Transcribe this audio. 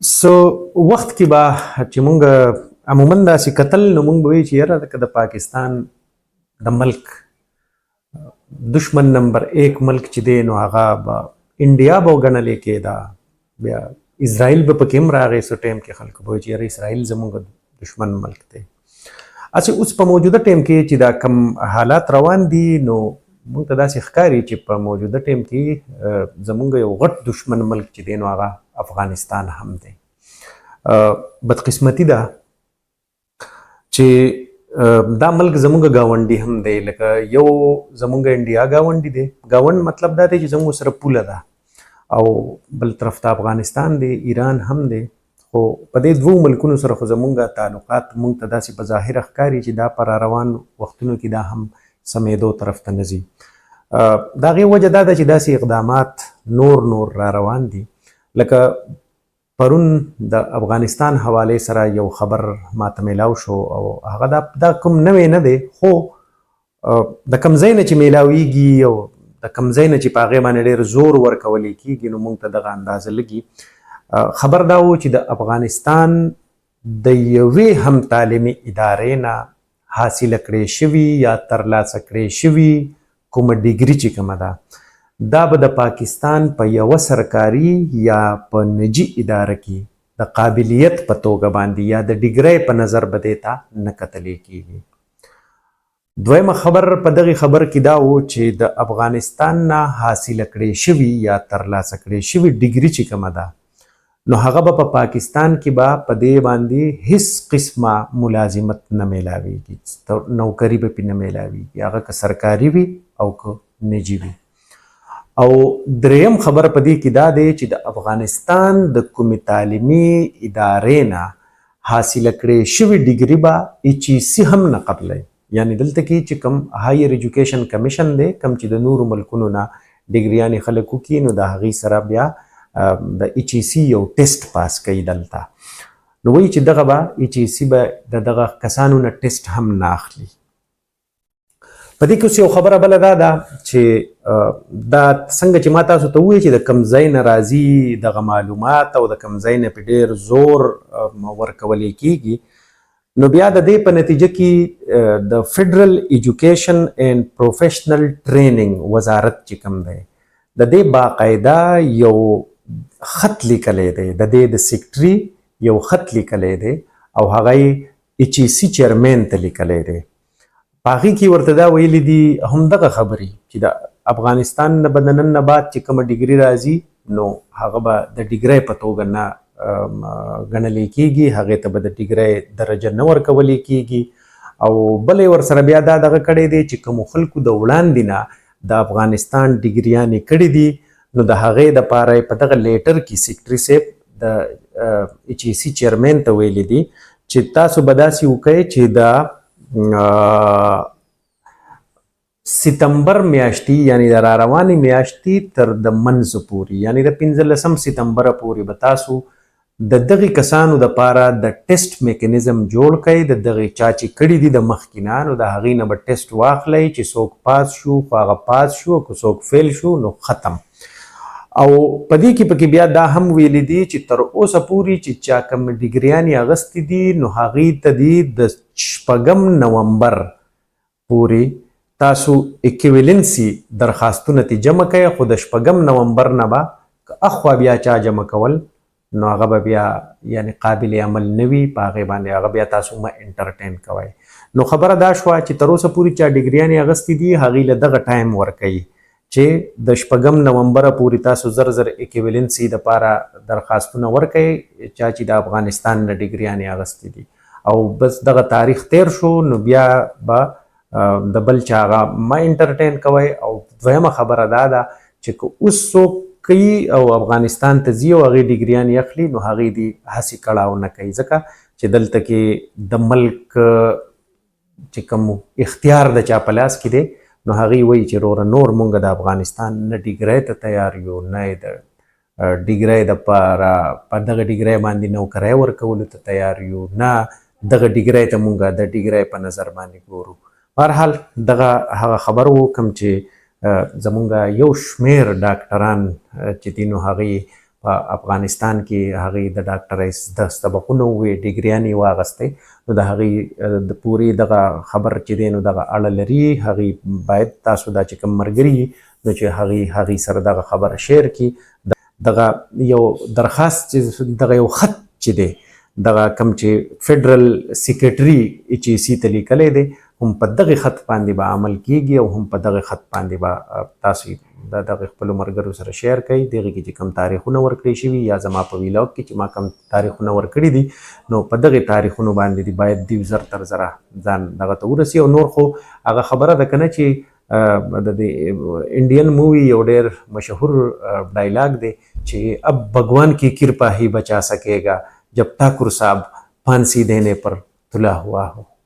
سو وخت کې به چې مونږ عموما داسې کتل نو مونږ به وایو چې یاره که د پاکستان د ملک دشمن نمبر 1 ملک چې دی نو هغه به انډیا به وګڼلې کېده، بیا اسرائیل به پکې هم راغی. څه ټایم کې خلکو به وایي چې یاره اسرائیل زموږ دشمن ملک دی. اصل اوس په موجوده ټایم کې چې دا کم حالات روان دي نو مونږ ته داسې ښکاري چې په موجوده ټایم کې زموږ یو غټ دشمن ملک چې دی نو هغه افغانستان هم دی. بدقسمتي ده چې دا ملک زموږ گاونډي هم دی، لکه یو زموږ انډیا گاونډي دی. گاوند مطلب دا دی چې زموږ سره پوله ده، او بل طرف ته افغانستان دی، ایران هم دی. خو په دې دوو ملکونو سره خو زموږ تعلقات مونږ ته داسې په ظاهره ښکاري چې دا په روان وختونو کې دا هم سمېدو طرف ته نه ځي. د هغې وجه دا ده چې داسې اقدامات نور را روان دي. لکه پرون د افغانستان حوالې سره یو خبر ماته میلاو شو، او هغه دا کوم نوی نه دی، خو د کوم ځای نه چې میلاویږي او د کوم ځای نه چې په هغې باندې ډېر زور ورکولی کېږي نو موږ ته دغه اندازه لګي. خبر دا و چې د افغانستان د یوې هم تعلیمي ادارې نه حاصله کړې شوي یا ترلاسه کړې شوي کومه ډیګري چې کومه ده، دا به د پاکستان په یوه سرکاري یا په نجي اداره کې د قابلیت په توګه باندې یا د ډیګرۍ په نظر به دې ته نه کتلی کېږي. دویمه خبر په دغې خبر کې دا و چې د افغانستان نه حاصله کړې شوي یا ترلاسه کړې شوي ډیګري چې کومه ده نو هغه به په پاکستان کې به په دې باندې هیڅ قسمه ملازمت نه میلاویږي، نوکري به پې نه میلاویږي، هغه که سرکاري وي او که نجي وي. او دریم خبر په دې کې دا دی چې د افغانستان د کومې تعلیمي ادارې نه حاصله کړې شوي ډیګري به HEC هم نه قبلوي. یعنی دلته کې چې کوم هایر ایجوکیشن کمیشن دی، کوم چې د نورو ملکونو نه ډیګریانې خلک وکړي نو د هغې سره بیا د HEC یو ټیسټ پاس کوي دلته، نو وایي چې دغه به HEC به د دغه کسانو نه ټیسټ هم نه اخلي. په دې کې اوس یو خبره بله دا ده چې دا څنګه چې ما تاسو ته ووایي چې د کوم ځای نه راځي دغه معلومات او د کوم ځای نه پې ډېر زور ورکولی کېږي نو بیا د دې په نتیجه کې د فیډرل ایجوکیشن اینډ پروفیشنل ټریننګ وزارت چې کوم دی د دې باقاعده یو خط لیکلی دی، د دې د سیکټري یو خط لیکلی دی او هغه یې HEC چیرمین ته لیکلی دی. په هغې کې ورته دا ویلي دي همدغه خبرې چې د افغانستان نه به د نن نه بعد چې کومه ډیګري راځي نو هغه به د ډیګرۍ په توګه نه ګڼلی کېږي، هغې ته به د ډیګرۍ درجه نه ورکولی کېږي. او بل یې ورسره بیا دا دغه کړی دی چې کومو خلکو د وړاندې نه د افغانستان ډیګریانې کړي دي نو د هغې دپاره یې په دغه لیټر کې سیکټري صاحب د HEC چیرمین ته ویلي دي چې تاسو به داسې وکئ چې د ستمبر میاشتې یعنی د راروانې میاشتې تر د منځ پورې یعنی د 15 ستمبر پورې به تاسو د دغې کسانو دپاره د ټیسټ میکانیزم جوړ کړئ، د دغې چا چې کړي دي د مخکې نه نو د هغې نه به ټیسټ واخلئ چې څوک پاس شو خو هغه پاس شو، که څوک فیل شو نو ختم. او په دې کې پکې بیا دا هم ویلي دي چې تر اوسه پورې چې چا کوم ډیګریانې اخیستې دي نو هغې ته دي د 6 نومبر پورې تاسو اکویلنسي درخواستونه تی جمع کوئ، خو د 6 نومبر نه به که اخوا بیا چا جمع کول نو هغه به بیا یعنی قابل عمل نه وي، په هغې باندې هغه بیا تاسو مه انټرټین کوئ. نو خبره دا شوه چې تر اوسه پورې چا ډیګریانې اخیستې دي هغې له دغه ټایم ورکوي چې د 6 نومبر پورې تاسو زر اکویلنسي دپاره درخواستونه ورکوئ چا چې د افغانستان نه ډیګریانې اخیستې دي. او بس دغه تاریخ تیر شو نو بیا به د بل چا هغه مه انټرټین کوئ. او دویمه خبره دا ده چې که اوس څوک کوي او افغانستان ته ځي او هغې ډیګریانې اخلي نو هغې دې هسې کړاو نه کوي، ځکه چې دلته کې د ملک چې کوم اختیار د چا په لاس کې دی نو هغې وایي چې وروره نور مونږ د افغانستان نه ډیګرۍ ته تیار یو، نه یې د ډیګرۍ دپاره په دغه ډیګرۍ باندې نوکرۍ ورکولو ته تیار یو، نه دغه ډیګرۍ ته مونږ د ډیګرۍ په نظر باندې ګورو. بهرحال دغه هغه خبر و کوم چې زمونږ یو شمیر ډاکټران چې دي نو هغې افغانستان کې هغه د ډاکټرۍ د سبقونو وې ډیګریانې واغستې نو د هغه د پوری دغه خبر چې دی نو دغه اړه لري هغه باید تاسو دا چې کوم مرګري نو چې هغه سره دغه خبره شیر کی دغه یو درخواست چې دغه یو خط چې دی دغه کم چې فدرل سیکریټري چې سی ته لیکلی دی هم په دغه خط باندې به عمل کیږي او هم په دغه خط باندې به تاسو د دغه خپل مرګرو سره شیر کړئ دغه کې چې کم تاریخونه ورکړي شوي یا زما په ویلاګ کې چې ما کم تاریخونه ورکړي دي نو په دغه تاریخونو باندې دی باید دی زر تر زره ځان دغه ته ورسي او نور خو هغه خبره ده کنه چې د انډین مووی یو ډیر مشهور ډایلاګ دی چې اب भगवान की कृपा ही बचा सकेगा जब ठाकुर साहब फांसी देने पर तुला हुआ हो